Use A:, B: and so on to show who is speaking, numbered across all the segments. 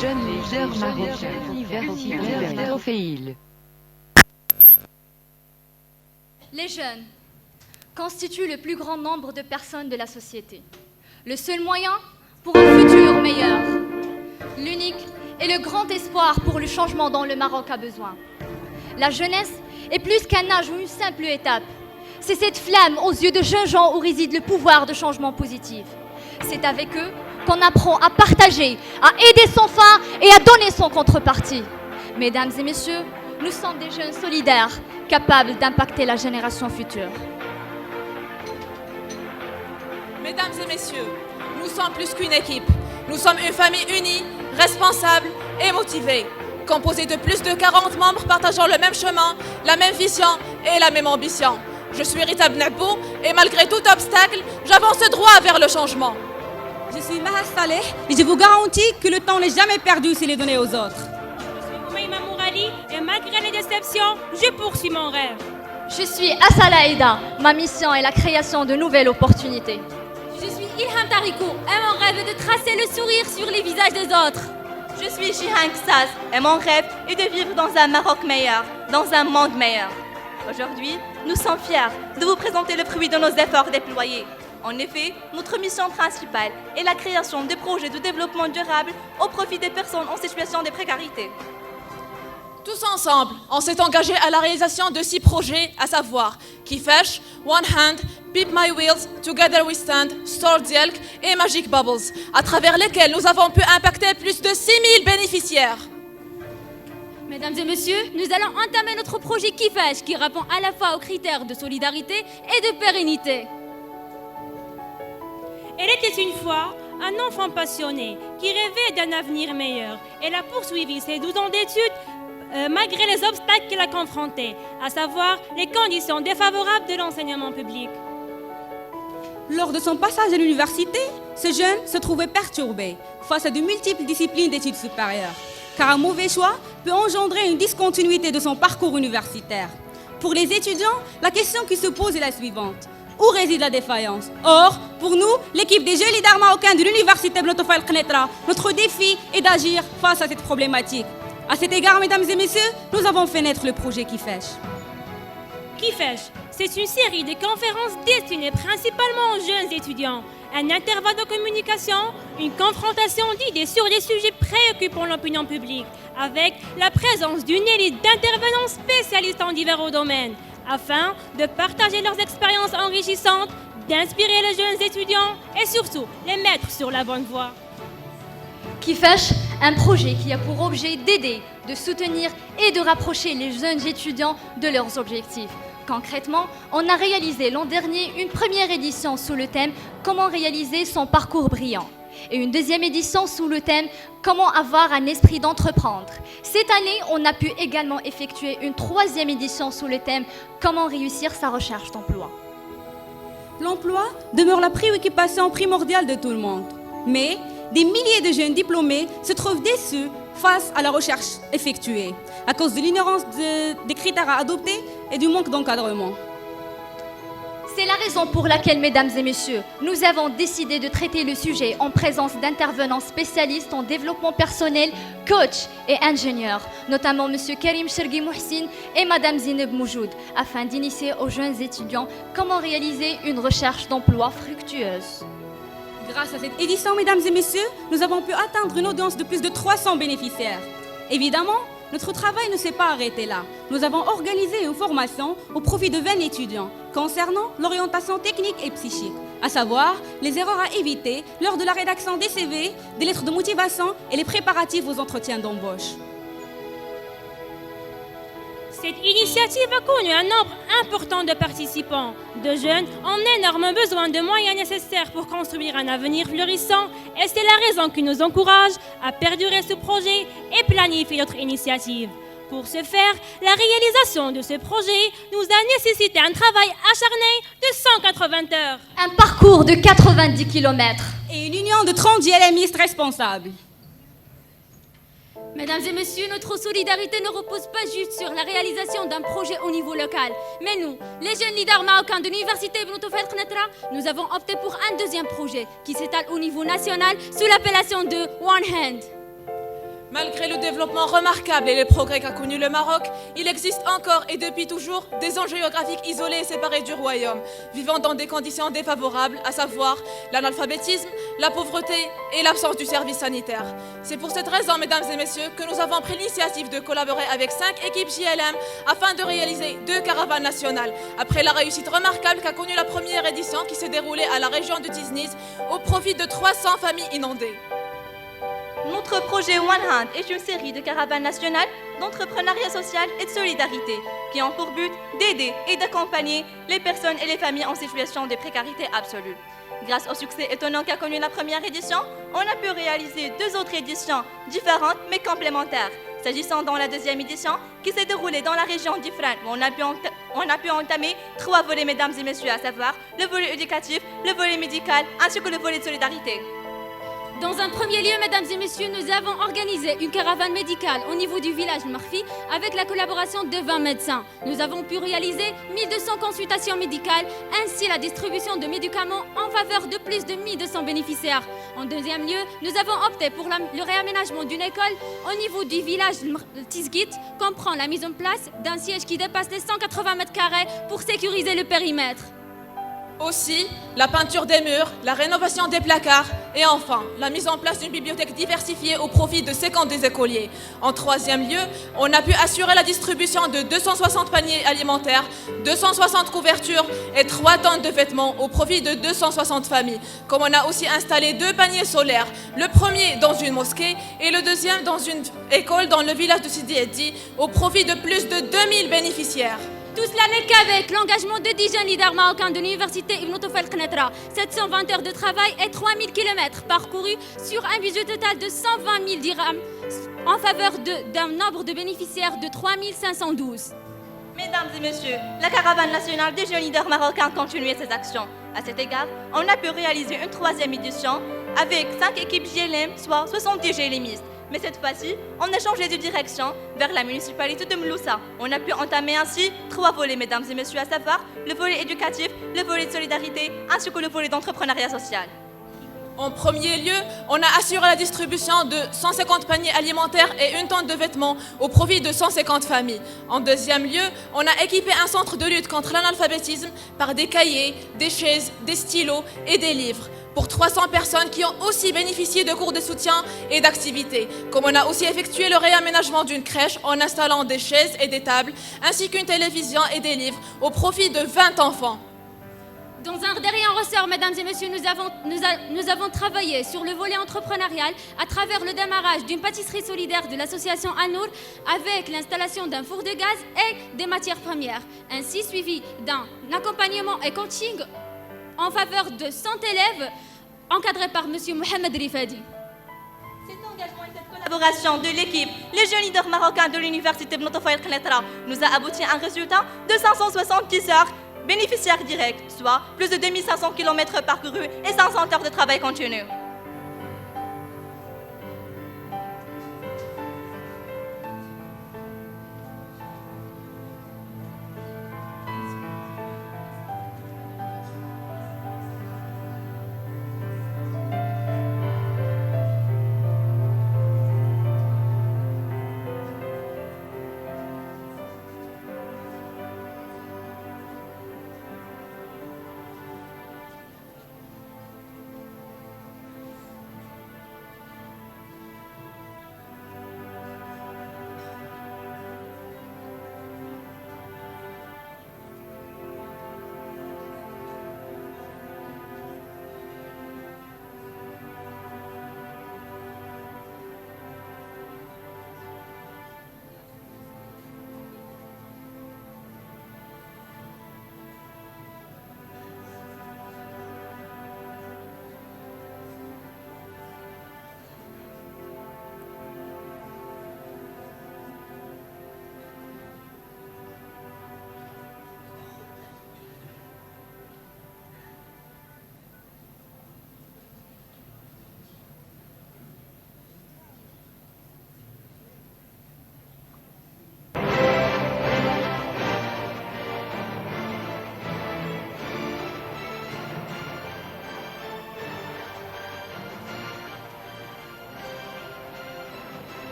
A: jeunes leaders marocains. Trophéile.
B: Les jeunes constituent le plus grand nombre de personnes de la société. Le seul moyen pour un futur meilleur. L'unique et le grand espoir pour le changement dont le Maroc a besoin. La jeunesse est plus qu'un âge ou une simple étape. C'est cette flamme aux yeux de jeunes gens où réside le pouvoir de changement positif. C'est avec eux qu'on apprend à partager, à aider son fin et à donner son contrepartie. Mesdames et messieurs, nous sommes des jeunes solidaires, capables d'impacter la génération future.
C: Mesdames et messieurs, nous sommes plus qu'une équipe. Nous sommes une famille unie, responsable et motivée, composée de plus de 40 membres partageant le même chemin, la même vision et la même ambition. Je suis Rita Bnabou et malgré tout obstacle, j'avance droit vers le changement.
D: Je suis Maha Saleh et je vous garantis que le temps n'est jamais perdu s'il est donné aux autres.
E: Je suis Oumaima Mourali et malgré les déceptions, je poursuis mon rêve.
B: Je suis Assala Aïda. Ma mission est la création de nouvelles opportunités.
F: Je suis Ilham Tarikou et mon rêve est de tracer le sourire sur les visages des autres.
G: Je suis Jihan Ksaz et mon rêve est de vivre dans un Maroc meilleur, dans un monde meilleur. Aujourd'hui, nous sommes fiers de vous présenter le fruit de nos efforts déployés. En effet, notre mission principale est la création de projets de développement durable au profit des personnes en situation de précarité.
C: Tous ensemble, on s'est engagé à la réalisation de 6 projets, à savoir Kifesh, One Hand, Beep My Wheels, Together We Stand, Store Dielk et Magic Bubbles, à travers lesquels nous avons pu impacter plus de 6000 bénéficiaires.
F: Mesdames et messieurs, nous allons entamer notre projet Kifesh qui répond à la fois aux critères de solidarité et de pérennité.
E: Elle était une fois un enfant passionné qui rêvait d'un avenir meilleur. Elle a poursuivi ses 12 ans d'études malgré les obstacles qu'elle a confrontés, à savoir les conditions défavorables de l'enseignement public.
D: Lors de son passage à l'université, ce jeune se trouvait perturbé face à de multiples disciplines d'études supérieures, car un mauvais choix peut engendrer une discontinuité de son parcours universitaire. Pour les étudiants, la question qui se pose est la suivante. Où réside la défaillance? Or, pour nous, l'équipe des jeunes leaders marocains de l'université Ibn Toufaïl Knetra, notre défi est d'agir face à cette problématique. À cet égard, mesdames et messieurs, nous avons fait naître le projet Kifesh.
E: Kifesh, c'est une série de conférences destinées principalement aux jeunes étudiants, un intervalle de communication, une confrontation d'idées sur des sujets préoccupant l'opinion publique, avec la présence d'une élite d'intervenants spécialistes en divers domaines, afin de partager leurs expériences enrichissantes, d'inspirer les jeunes étudiants et surtout les mettre sur la bonne voie.
B: Kifesh, un projet qui a pour objet d'aider, de soutenir et de rapprocher les jeunes étudiants de leurs objectifs. Concrètement, on a réalisé l'an dernier une première édition sous le thème « Comment réaliser son parcours brillant » et une deuxième édition sous le thème « Comment avoir un esprit d'entreprendre ». Cette année, on a pu également effectuer une troisième édition sous le thème « Comment réussir sa recherche d'emploi ».
D: L'emploi demeure la préoccupation primordiale de tout le monde. Mais des milliers de jeunes diplômés se trouvent déçus face à la recherche effectuée, à cause de l'ignorance des critères à adopter et du manque d'encadrement.
B: C'est la raison pour laquelle, mesdames et messieurs, nous avons décidé de traiter le sujet en présence d'intervenants spécialistes en développement personnel, coachs et ingénieurs, notamment M. Karim Chergui Mouhsin et Mme Zineb Moujoud, afin d'initier aux jeunes étudiants comment réaliser une recherche d'emploi fructueuse.
D: Grâce à cette édition, mesdames et messieurs, nous avons pu atteindre une audience de plus de 300 bénéficiaires. Évidemment, notre travail ne s'est pas arrêté là. Nous avons organisé une formation au profit de 20 étudiants concernant l'orientation technique et psychique, à savoir les erreurs à éviter lors de la rédaction des CV, des lettres de motivation et les préparatifs aux entretiens d'embauche.
E: Cette initiative a connu un nombre important de participants, de jeunes en énorme besoin de moyens nécessaires pour construire un avenir florissant, et c'est la raison qui nous encourage à perdurer ce projet et planifier notre initiative. Pour ce faire, la réalisation de ce projet nous a nécessité un travail acharné de 180 heures.
B: Un parcours de 90 km.
D: Et une union de 30 JLMistes responsables.
F: Mesdames et messieurs, notre solidarité ne repose pas juste sur la réalisation d'un projet au niveau local. Mais nous, les jeunes leaders marocains de l'université Ibn Toufaïl Knetra, nous avons opté pour un deuxième projet qui s'étale au niveau national sous l'appellation de One Hand.
C: Malgré le développement remarquable et les progrès qu'a connu le Maroc, il existe encore et depuis toujours des enjeux géographiques isolés et séparés du royaume, vivant dans des conditions défavorables, à savoir l'analphabétisme, la pauvreté et l'absence du service sanitaire. C'est pour cette raison, mesdames et messieurs, que nous avons pris l'initiative de collaborer avec 5 équipes JLM afin de réaliser 2 caravanes nationales, après la réussite remarquable qu'a connue la première édition qui s'est déroulée à la région de Tiznit au profit de 300 familles inondées.
G: Notre projet One Hand est une série de caravanes nationales d'entrepreneuriat social et de solidarité qui ont pour but d'aider et d'accompagner les personnes et les familles en situation de précarité absolue. Grâce au succès étonnant qu'a connu la première édition, on a pu réaliser 2 autres éditions différentes mais complémentaires. S'agissant dans la deuxième édition, qui s'est déroulée dans la région d'Ifrane, où on a pu entamer 3 volets, mesdames et messieurs, à savoir le volet éducatif, le volet médical ainsi que le volet de solidarité.
F: Dans un premier lieu, mesdames et messieurs, nous avons organisé une caravane médicale au niveau du village Marfi avec la collaboration de 20 médecins. Nous avons pu réaliser 1200 consultations médicales ainsi la distribution de médicaments en faveur de plus de 1200 bénéficiaires. En deuxième lieu, nous avons opté pour le réaménagement d'une école au niveau du village Tizgit, comprend la mise en place d'un siège qui dépasse les 180 mètres carrés pour sécuriser le périmètre.
C: Aussi, la peinture des murs, la rénovation des placards et enfin, la mise en place d'une bibliothèque diversifiée au profit de 50 des écoliers. En troisième lieu, on a pu assurer la distribution de 260 paniers alimentaires, 260 couvertures et 3 tonnes de vêtements au profit de 260 familles. Comme on a aussi installé 2 paniers solaires, le premier dans une mosquée et le deuxième dans une école dans le village de Sidi Eddi au profit de plus de 2000 bénéficiaires.
F: Tout cela n'est qu'avec l'engagement de 10 jeunes leaders marocains de l'université Ibn Tufayl Knetra, 720 heures de travail et 3000 km parcourus sur un budget total de 120 000 dirhams en faveur d'un nombre de bénéficiaires de 3512.
G: Mesdames et messieurs, la caravane nationale des jeunes leaders marocains continue ses actions. À cet égard, on a pu réaliser une 3e édition avec 5 équipes JLM, soit 70 JLMistes. Mais cette fois-ci, on a changé de direction vers la municipalité de Mloussa. On a pu entamer ainsi 3 volets, mesdames et messieurs, à savoir le volet éducatif, le volet de solidarité, ainsi que le volet d'entrepreneuriat social.
C: En premier lieu, on a assuré la distribution de 150 paniers alimentaires et 1 tonne de vêtements au profit de 150 familles. En deuxième lieu, on a équipé un centre de lutte contre l'analphabétisme par des cahiers, des chaises, des stylos et des livres pour 300 personnes qui ont aussi bénéficié de cours de soutien et d'activités. Comme on a aussi effectué le réaménagement d'une crèche en installant des chaises et des tables, ainsi qu'une télévision et des livres au profit de 20 enfants.
F: Dans un dernier ressort, mesdames et messieurs, nous avons travaillé sur le volet entrepreneurial à travers le démarrage d'une pâtisserie solidaire de l'association Anour avec l'installation d'un four de gaz et des matières premières, ainsi suivi d'un accompagnement et coaching en faveur de 100 élèves encadrés par M. Mohamed Rifadi.
G: Cet engagement et cette collaboration de l'équipe, les jeunes leaders marocains de l'université Ibn Tufayl Knetra, nous a abouti à un résultat de 570 heures bénéficiaires directs, soit plus de 2500 km parcourus et 500 heures de travail continu.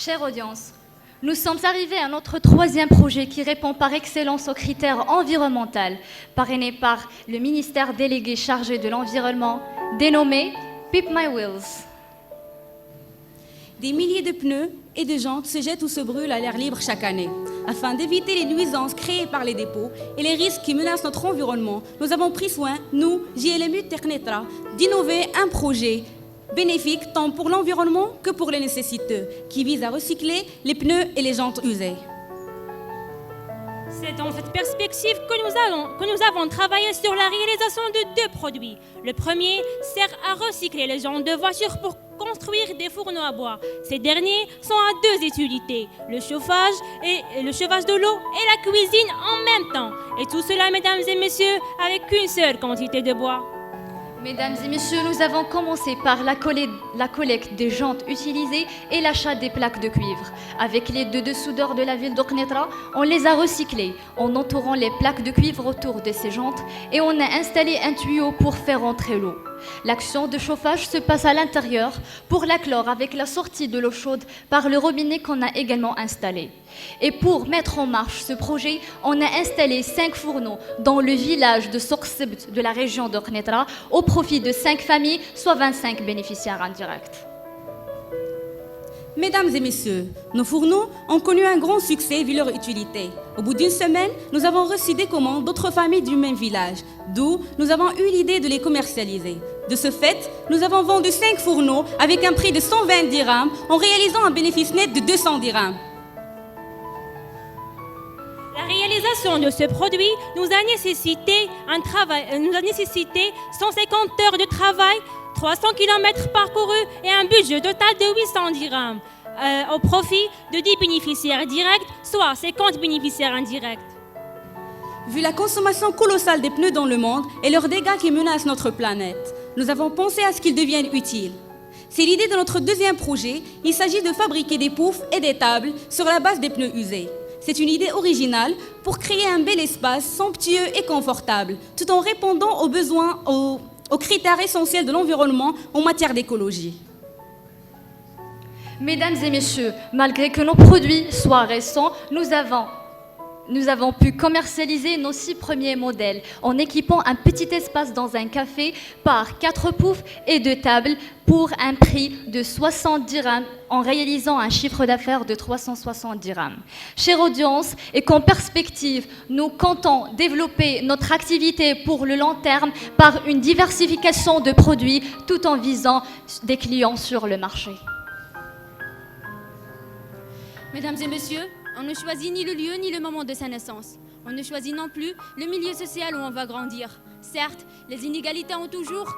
B: Chère audience, nous sommes arrivés à notre troisième projet qui répond par excellence aux critères environnementaux, parrainé par le ministère délégué chargé de l'environnement, dénommé Pip My Wheels.
D: Des milliers de pneus et de jantes se jettent ou se brûlent à l'air libre chaque année. Afin d'éviter les nuisances créées par les dépôts et les risques qui menacent notre environnement, nous avons pris soin, nous, JLMU Ternetra, d'innover un projet bénéfique tant pour l'environnement que pour les nécessiteux, qui vise à recycler les pneus et les jantes usées.
E: C'est dans cette perspective que nous avons travaillé sur la réalisation de deux produits. Le premier sert à recycler les jantes de voitures pour construire des fourneaux à bois. Ces derniers sont à deux utilités, le chauffage de l'eau et la cuisine en même temps. Et tout cela, mesdames et messieurs, avec une seule quantité de bois.
B: Mesdames et messieurs, nous avons commencé par la collecte des jantes utilisées et l'achat des plaques de cuivre. Avec l'aide de deux soudeurs de la ville d'Oknetra, on les a recyclées en entourant les plaques de cuivre autour de ces jantes et on a installé un tuyau pour faire entrer l'eau. L'action de chauffage se passe à l'intérieur pour la clore avec la sortie de l'eau chaude par le robinet qu'on a également installé. Et pour mettre en marche ce projet, on a installé 5 fourneaux dans le village de Soksibt de la région d'Oknetra au profit de 5 familles, soit 25 bénéficiaires indirects.
D: Mesdames et messieurs, nos fourneaux ont connu un grand succès vu leur utilité. Au bout d'une semaine, nous avons reçu des commandes d'autres familles du même village, d'où nous avons eu l'idée de les commercialiser. De ce fait, nous avons vendu 5 fourneaux avec un prix de 120 dirhams en réalisant un bénéfice net de 200 dirhams.
E: La réalisation de ce produit nous a nécessité 150 heures de travail, 300 km parcourus et un budget total de 800 dirhams au profit de 10 bénéficiaires directs, soit 50 bénéficiaires indirects.
D: Vu la consommation colossale des pneus dans le monde et leurs dégâts qui menacent notre planète, nous avons pensé à ce qu'ils deviennent utiles. C'est l'idée de notre deuxième projet. Il s'agit de fabriquer des poufs et des tables sur la base des pneus usés. C'est une idée originale pour créer un bel espace somptueux et confortable, tout en répondant aux besoins, aux critères essentiels de l'environnement en matière d'écologie.
B: Mesdames et messieurs, malgré que nos produits soient récents, nous avons pu commercialiser nos 6 premiers modèles en équipant un petit espace dans un café par 4 poufs et 2 tables pour un prix de 60 dirhams en réalisant un chiffre d'affaires de 360 dirhams. Chère audience, et qu'en perspective, nous comptons développer notre activité pour le long terme par une diversification de produits tout en visant des clients sur le marché.
F: Mesdames et messieurs, on ne choisit ni le lieu ni le moment de sa naissance. On ne choisit non plus le milieu social où on va grandir. Certes, les inégalités ont toujours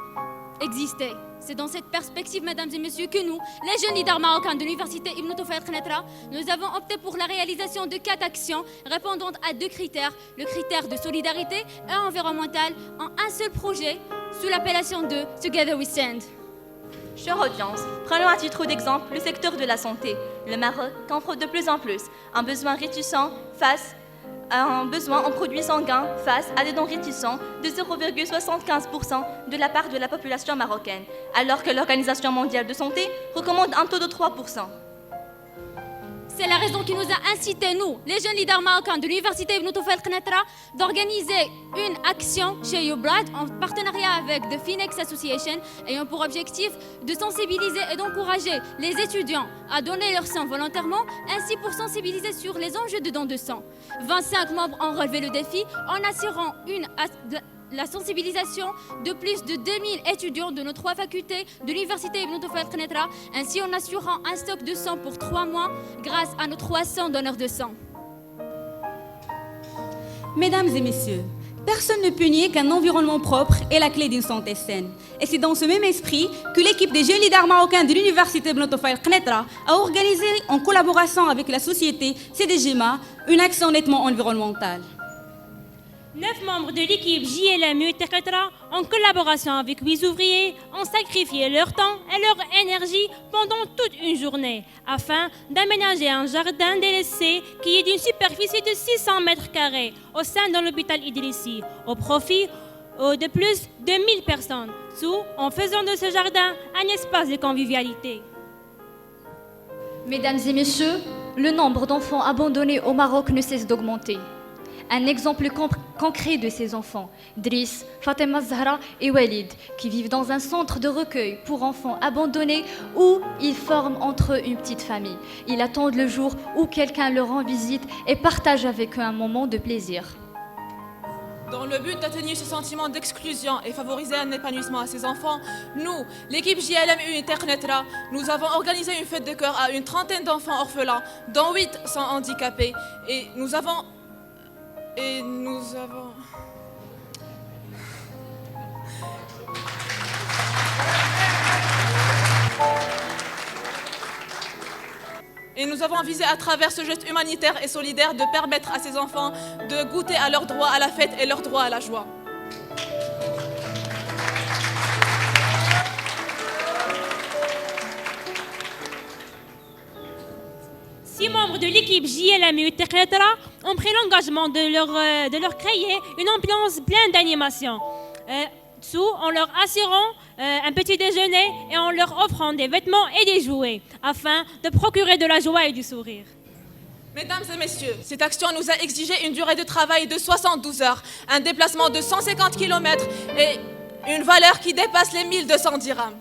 F: existé. C'est dans cette perspective, mesdames et messieurs, que nous, les jeunes leaders marocains de l'université Ibn Tufayl Knetra, nous avons opté pour la réalisation de 4 actions répondant à 2 critères. Le critère de solidarité et environnemental en un seul projet sous l'appellation de Together We Stand.
G: Chère audience, prenons à titre d'exemple le secteur de la santé. Le Maroc offre de plus en plus un besoin réticent face à un besoin en produits sanguins face à des dons réticents de 0,75% de la part de la population marocaine, alors que l'Organisation mondiale de santé recommande un taux de 3%.
F: C'est la raison qui nous a incité, nous, les jeunes leaders marocains de l'université Ibn Tufayl Knetra, d'organiser une action chez YouBlood en partenariat avec The Phoenix Association, ayant pour objectif de sensibiliser et d'encourager les étudiants à donner leur sang volontairement, ainsi pour sensibiliser sur les enjeux de don de sang. 25 membres ont relevé le défi en assurant la sensibilisation de plus de 2000 étudiants de nos 3 facultés de l'université Ibn Tufayl Knetra, ainsi en assurant un stock de sang pour 3 mois grâce à nos 300 donneurs de sang.
D: Mesdames et messieurs, personne ne peut nier qu'un environnement propre est la clé d'une santé saine. Et c'est dans ce même esprit que l'équipe des jeunes leaders marocains de l'université Ibn Tufayl Knetra a organisé, en collaboration avec la société CDGMA, une action nettement environnementale.
E: 9 membres de l'équipe JLMU Ternetra, en collaboration avec 8 ouvriers, ont sacrifié leur temps et leur énergie pendant toute une journée afin d'aménager un jardin délaissé qui est d'une superficie de 600 mètres carrés au sein de l'hôpital Idrissi, au profit de plus de 1000 personnes, en faisant de ce jardin un espace de convivialité.
B: Mesdames et messieurs, le nombre d'enfants abandonnés au Maroc ne cesse d'augmenter. Un exemple concret de ces enfants, Driss, Fatima Zahra et Walid, qui vivent dans un centre de recueil pour enfants abandonnés où ils forment entre eux une petite famille. Ils attendent le jour où quelqu'un leur rend visite et partage avec eux un moment de plaisir.
C: Dans le but d'atténuer ce sentiment d'exclusion et favoriser un épanouissement à ces enfants, nous, l'équipe JLMU Internetra, nous avons organisé une fête de cœur à une trentaine d'enfants orphelins, dont 8 sont handicapés. Et nous avons... Et nous avons visé à travers ce geste humanitaire et solidaire de permettre à ces enfants de goûter à leur droit à la fête et leur droit à la joie.
E: Six membres de l'équipe JLMU Internetra ont pris l'engagement de leur créer une ambiance pleine d'animation. En leur assurant un petit déjeuner et en leur offrant des vêtements et des jouets, afin de procurer de la joie et du sourire.
C: Mesdames et messieurs, cette action nous a exigé une durée de travail de 72 heures, un déplacement de 150 km et une valeur qui dépasse les 1200 dirhams.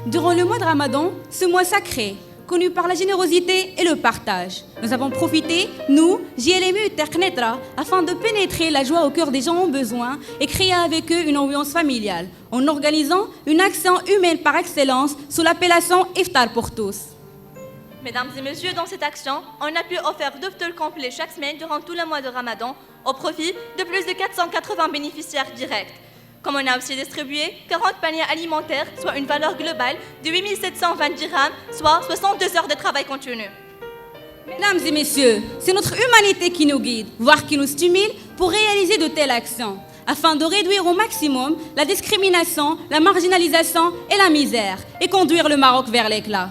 D: Durant le mois de Ramadan, ce mois sacré, connu par la générosité et le partage, nous avons profité, nous, JLMU Internetra, afin de pénétrer la joie au cœur des gens en besoin et créer avec eux une ambiance familiale, en organisant une action humaine par excellence sous l'appellation Iftar pour tous.
G: Mesdames et messieurs, dans cette action, on a pu offrir 2 iftar complets chaque semaine durant tout le mois de Ramadan au profit de plus de 480 bénéficiaires directs. Comme on a aussi distribué 40 paniers alimentaires, soit une valeur globale de 8720 dirhams, soit 62 heures de travail continu.
D: Mesdames et messieurs, c'est notre humanité qui nous guide, voire qui nous stimule pour réaliser de telles actions, afin de réduire au maximum la discrimination, la marginalisation et la misère, et conduire le Maroc vers l'éclat.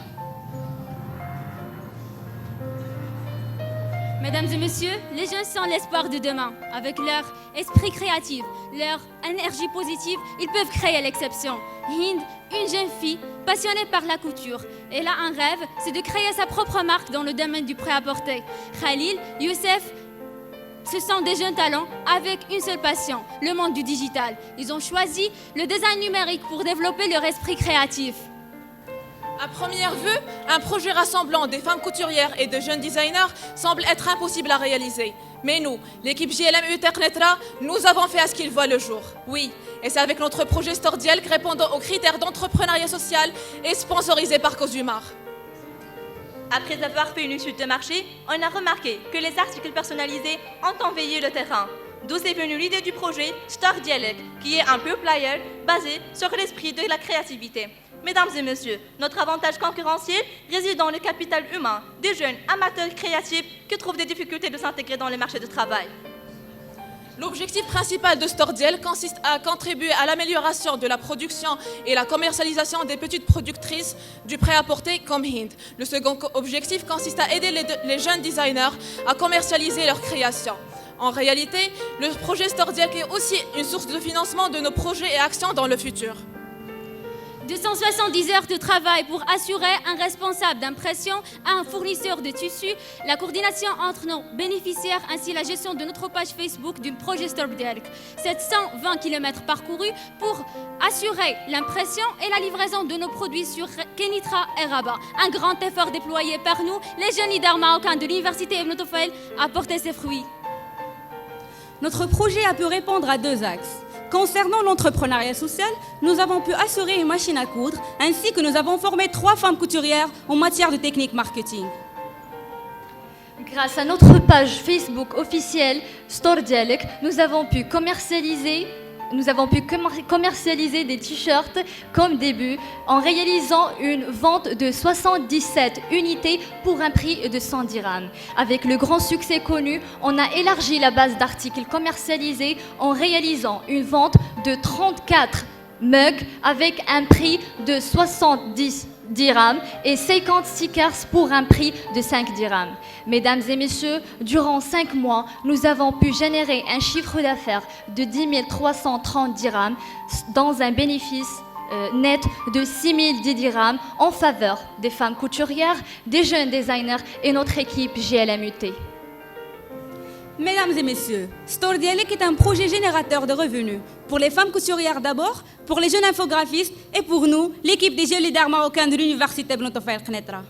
F: Mesdames et messieurs, les jeunes sont l'espoir de demain. Avec leur esprit créatif, leur énergie positive, ils peuvent créer l'exception. Hind, une jeune fille passionnée par la couture. Elle a un rêve, c'est de créer sa propre marque dans le domaine du prêt-à-porter. Khalil, Youssef, ce sont des jeunes talents avec une seule passion, le monde du digital. Ils ont choisi le design numérique pour développer leur esprit créatif.
C: À première vue, un projet rassemblant des femmes couturières et de jeunes designers semble être impossible à réaliser. Mais nous, l'équipe JLMU Internetra, nous avons fait à ce qu'il voit le jour. Oui, et c'est avec notre projet Stordiel répondant aux critères d'entrepreneuriat social et sponsorisé par Cosumar.
G: Après avoir fait une étude de marché, on a remarqué que les articles personnalisés ont envahi le terrain. D'où est venue l'idée du projet Stordiel, qui est un pure player basé sur l'esprit de la créativité. Mesdames et messieurs, notre avantage concurrentiel réside dans le capital humain des jeunes amateurs créatifs qui trouvent des difficultés de s'intégrer dans le marché du travail.
C: L'objectif principal de Stordiel consiste à contribuer à l'amélioration de la production et la commercialisation des petites productrices du prêt-à-porter comme Hind. Le second objectif consiste à aider les jeunes designers à commercialiser leurs créations. En réalité, le projet Stordiel est aussi une source de financement de nos projets et actions dans le futur.
F: 270 heures de travail pour assurer un responsable d'impression à un fournisseur de tissus, la coordination entre nos bénéficiaires ainsi la gestion de notre page Facebook du projet Stordiel. 720 km parcourus pour assurer l'impression et la livraison de nos produits sur Kenitra et Rabat. Un grand effort déployé par nous, les jeunes leaders marocains de l'université Ibn Tufayl, a porté ses fruits.
D: Notre projet a pu répondre à 2 axes. Concernant l'entrepreneuriat social, nous avons pu assurer une machine à coudre, ainsi que nous avons formé 3 femmes couturières en matière de technique marketing.
B: Grâce à notre page Facebook officielle Stordiel, nous avons pu commercialiser des t-shirts comme début en réalisant une vente de 77 unités pour un prix de 100 dirhams. Avec le grand succès connu, on a élargi la base d'articles commercialisés en réalisant une vente de 34 mugs avec un prix de 70 dirhams et 50 stickers pour un prix de 5 dirhams. Mesdames et messieurs, durant 5 mois, nous avons pu générer un chiffre d'affaires de 10 330 dirhams dans un bénéfice net de 6010 dirhams en faveur des femmes couturières, des jeunes designers et notre équipe GLMUT.
D: Mesdames et messieurs, Store Dialek est un projet générateur de revenus pour les femmes couturières d'abord, pour les jeunes infographistes et pour nous, l'équipe des jeunes leaders marocains de l'Université Ibn Tufayl Knetra.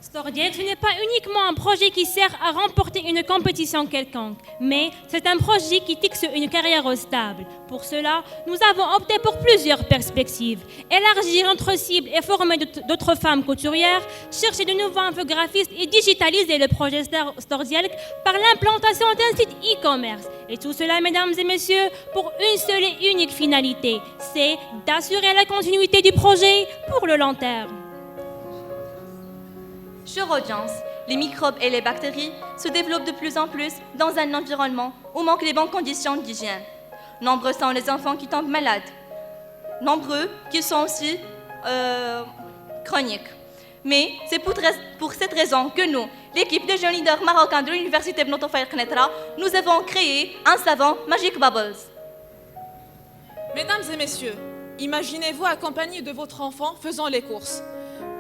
E: Store Dialek, ce n'est pas uniquement un projet qui sert à remporter une compétition quelconque, mais c'est un projet qui fixe une carrière stable. Pour cela, nous avons opté pour plusieurs perspectives. Élargir notre cible et former d'autres femmes couturières, chercher de nouveaux infographistes et digitaliser le projet Store Dialek par l'implantation d'un site e-commerce. Et tout cela, mesdames et messieurs, pour une seule et unique finalité, c'est d'assurer la continuité du projet pour le long terme.
G: Chère audience, les microbes et les bactéries se développent de plus en plus dans un environnement où manquent les bonnes conditions d'hygiène. Nombreux sont les enfants qui tombent malades. Nombreux qui sont aussi chroniques. Mais c'est pour cette raison que nous, l'équipe des jeunes leaders marocains de l'Université Ibn Tufayl Knetra, nous avons créé un savon Magic Bubbles.
C: Mesdames et messieurs, imaginez-vous accompagné de votre enfant faisant les courses.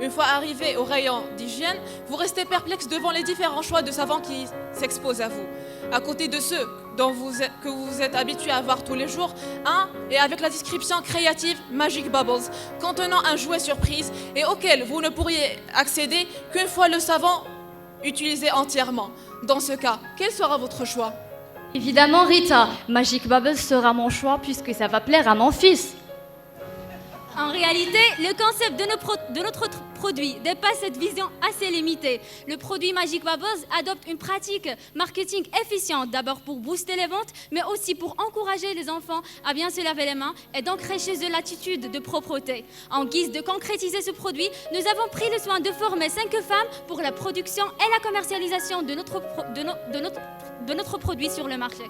C: Une fois arrivé au rayon d'hygiène, vous restez perplexe devant les différents choix de savons qui s'exposent à vous. À côté de ceux que vous êtes habitué à voir tous les jours, et avec la description créative Magic Bubbles, contenant un jouet surprise et auquel vous ne pourriez accéder qu'une fois le savon utilisé entièrement. Dans ce cas, quel sera votre choix?
B: Évidemment Rita, Magic Bubbles sera mon choix puisque ça va plaire à mon fils.
F: En réalité, le concept de notre produit dépasse cette vision assez limitée. Le produit Magic Bubbles adopte une pratique marketing efficiente, d'abord pour booster les ventes, mais aussi pour encourager les enfants à bien se laver les mains et d'ancrer chez eux l'attitude de propreté. En guise de concrétiser ce produit, nous avons pris le soin de former 5 femmes pour la production et la commercialisation de notre produit sur le marché.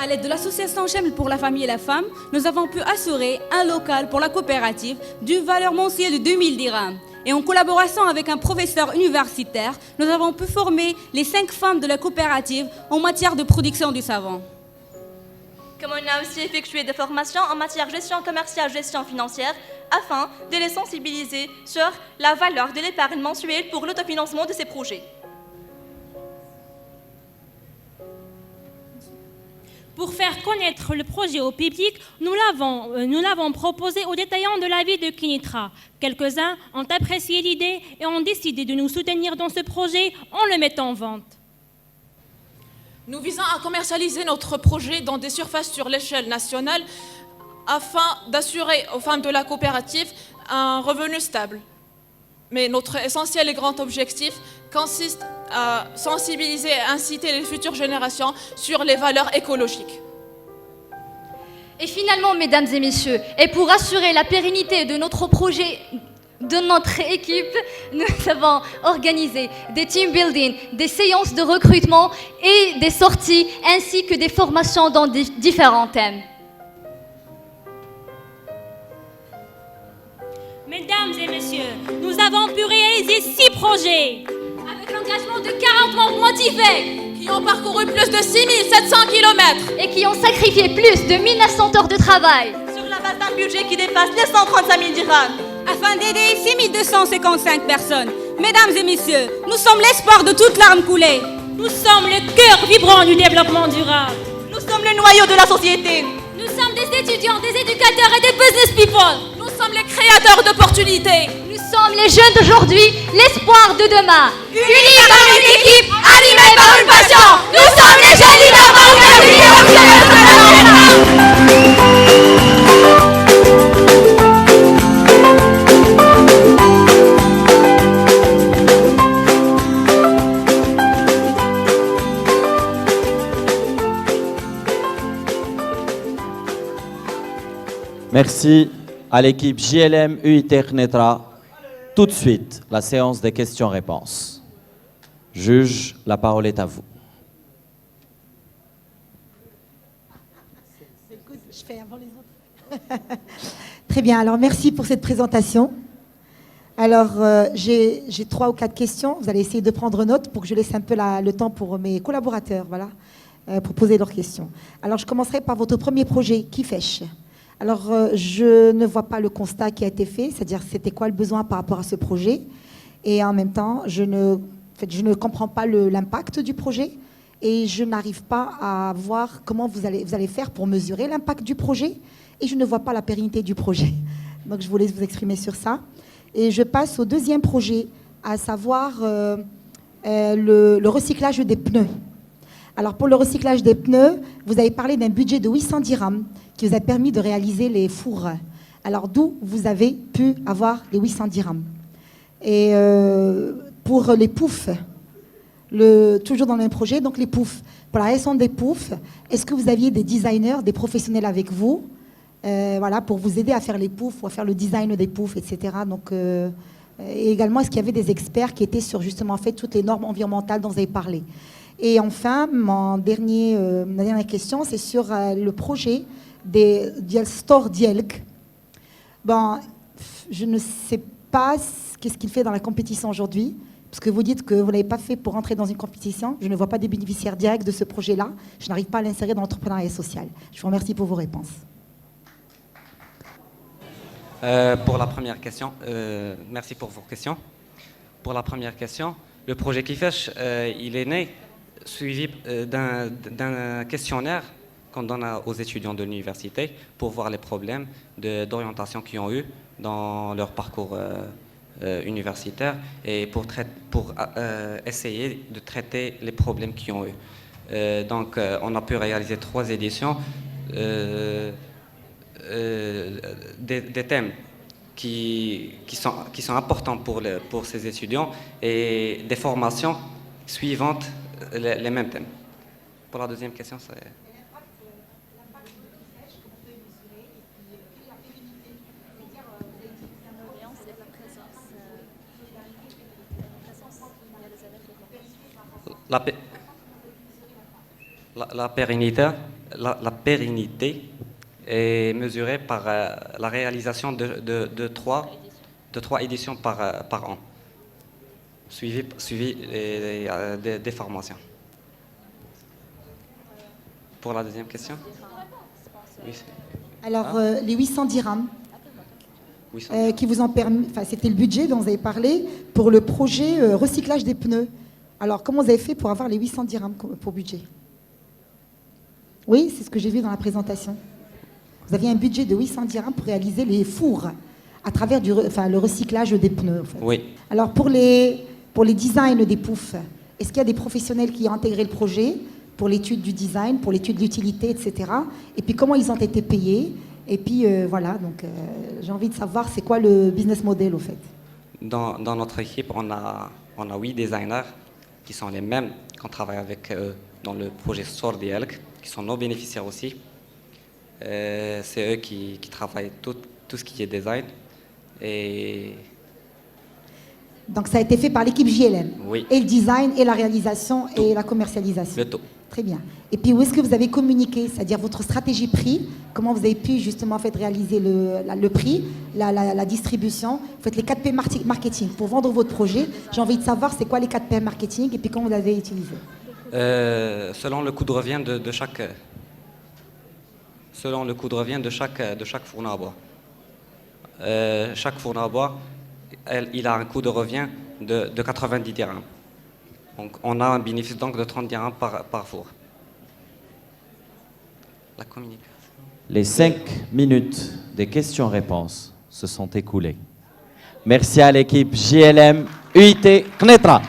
D: À l'aide de l'association Cheml pour la famille et la femme, nous avons pu assurer un local pour la coopérative d'une valeur mensuelle de 2000 dirhams. Et en collaboration avec un professeur universitaire, nous avons pu former les 5 femmes de la coopérative en matière de production du savon.
G: Comme on a aussi effectué des formations en matière de gestion commerciale, gestion financière, afin de les sensibiliser sur la valeur de l'épargne mensuelle pour l'autofinancement de ces projets.
E: Pour faire connaître le projet au public, nous l'avons proposé aux détaillants de la ville de Knetra. Quelques-uns ont apprécié l'idée et ont décidé de nous soutenir dans ce projet en le mettant en vente.
C: Nous visons à commercialiser notre projet dans des surfaces sur l'échelle nationale afin d'assurer aux femmes de la coopérative un revenu stable. Mais notre essentiel et grand objectif consiste à sensibiliser et inciter les futures générations sur les valeurs écologiques.
B: Et finalement, mesdames et messieurs, et pour assurer la pérennité de notre projet, de notre équipe, nous avons organisé des team building, des séances de recrutement et des sorties, ainsi que des formations dans différents thèmes.
E: Mesdames et messieurs, nous avons pu réaliser 6 projets.
F: Avec l'engagement de 40 membres motivés
C: Qui ont parcouru plus de 6700 km
B: Et qui ont sacrifié plus de 1900 heures de travail.
G: Sur la base d'un budget qui dépasse les 135 000 dirhams.
D: Afin d'aider 6255 personnes. Mesdames et messieurs, nous sommes l'espoir de toute larme coulée.
E: Nous sommes le cœur vibrant du développement durable.
G: Nous sommes le noyau de la société.
F: Nous sommes des étudiants, des éducateurs et des business people.
C: Nous sommes les créateurs d'opportunités.
B: Nous sommes les jeunes d'aujourd'hui, l'espoir de demain.
G: Unis par une équipe, animée par une passion. Nous sommes les jeunes leaders marocains de
H: Merci à l'équipe JLM UIT Knetra. Tout de suite, la séance des questions-réponses. Juge, la parole est à vous.
I: Je fais avant les autres. Très bien, alors merci pour cette présentation. Alors, j'ai 3 ou 4 questions. Vous allez essayer de prendre note pour que je laisse un peu le temps pour mes collaborateurs, voilà, pour poser leurs questions. Alors, je commencerai par votre premier projet, Kifesh. Alors, je ne vois pas le constat qui a été fait, c'est-à-dire c'était quoi le besoin par rapport à ce projet. Et en même temps, je ne comprends pas l'impact du projet et je n'arrive pas à voir comment vous allez faire pour mesurer l'impact du projet et je ne vois pas la pérennité du projet. Donc, je vous laisse vous exprimer sur ça. Et je passe au deuxième projet, à savoir le recyclage des pneus. Alors, pour le recyclage des pneus, vous avez parlé d'un budget de 800 dirhams qui vous a permis de réaliser les fours. Alors, d'où vous avez pu avoir les 800 dirhams? Et pour les poufs, toujours dans le même projet, donc les poufs. Pour la réalisation des poufs, est-ce que vous aviez des designers, des professionnels avec vous, voilà, pour vous aider à faire les poufs ou à faire le design des poufs, etc. Donc, et également, est-ce qu'il y avait des experts qui étaient sur justement fait toutes les normes environnementales dont vous avez parlé? Et enfin, ma dernière question, c'est sur le projet des Store Dielk. Bon, je ne sais pas qu'est-ce qu'il fait dans la compétition aujourd'hui, parce que vous dites que vous ne l'avez pas fait pour entrer dans une compétition. Je ne vois pas des bénéficiaires directs de ce projet-là. Je n'arrive pas à l'insérer dans l'entrepreneuriat social. Je vous remercie pour vos réponses.
J: Pour la première question, merci pour vos questions. Pour la première question, le projet Kifesh, il est né suivi d'un questionnaire qu'on donne aux étudiants de l'université pour voir les problèmes d'orientation qu'ils ont eu dans leur parcours universitaire et pour essayer de traiter les problèmes qu'ils ont eu. Donc, on a pu réaliser 3 éditions. Des thèmes qui sont importants pour ces étudiants et des formations suivantes les mêmes thèmes. Pour la deuxième question, c'est... La pérennité est mesurée par la réalisation de 3 éditions par an, suivi des formations. Pour la deuxième question? Oui.
I: Alors, les 800 dirhams qui vous ont permis, enfin, c'était le budget dont vous avez parlé pour le projet recyclage des pneus. Alors, comment vous avez fait pour avoir les 800 dirhams pour budget? Oui, c'est ce que j'ai vu dans la présentation. Vous aviez un budget de 800 dirhams pour réaliser les fours à travers le recyclage des pneus. En fait.
J: Oui.
I: Alors, pour les designs des poufs, est-ce qu'il y a des professionnels qui ont intégré le projet pour l'étude du design, pour l'étude de l'utilité, etc. Et puis, comment ils ont été payés? Et puis, voilà, donc j'ai envie de savoir c'est quoi le business model, au fait.
J: Dans notre équipe, on a 8 designers qui sont les mêmes qu'on travaille avec dans le projet Store Dielk, qui sont nos bénéficiaires aussi. C'est eux qui travaillent tout ce qui est design. Et...
I: Donc ça a été fait par l'équipe JLM.
J: Oui.
I: Et le design, et la réalisation, et la commercialisation.
J: Le tout.
I: Très bien. Et puis où est-ce que vous avez communiqué, c'est-à-dire votre stratégie prix, comment vous avez pu justement réaliser le prix, la distribution, vous faites les 4P marketing pour vendre votre projet. J'ai envie de savoir c'est quoi les 4P marketing et puis comment vous l'avez utilisé.
J: Selon le coût de revient de chaque... Selon le coût de revient de chaque fourneau à bois. Chaque fourneau à bois, il a un coût de revient de 90 dirhams. Donc on a un bénéfice donc de 30 dirhams par four. La communication.
H: Les 5 minutes des questions-réponses se sont écoulées. Merci à l'équipe JLM UIT Knetra.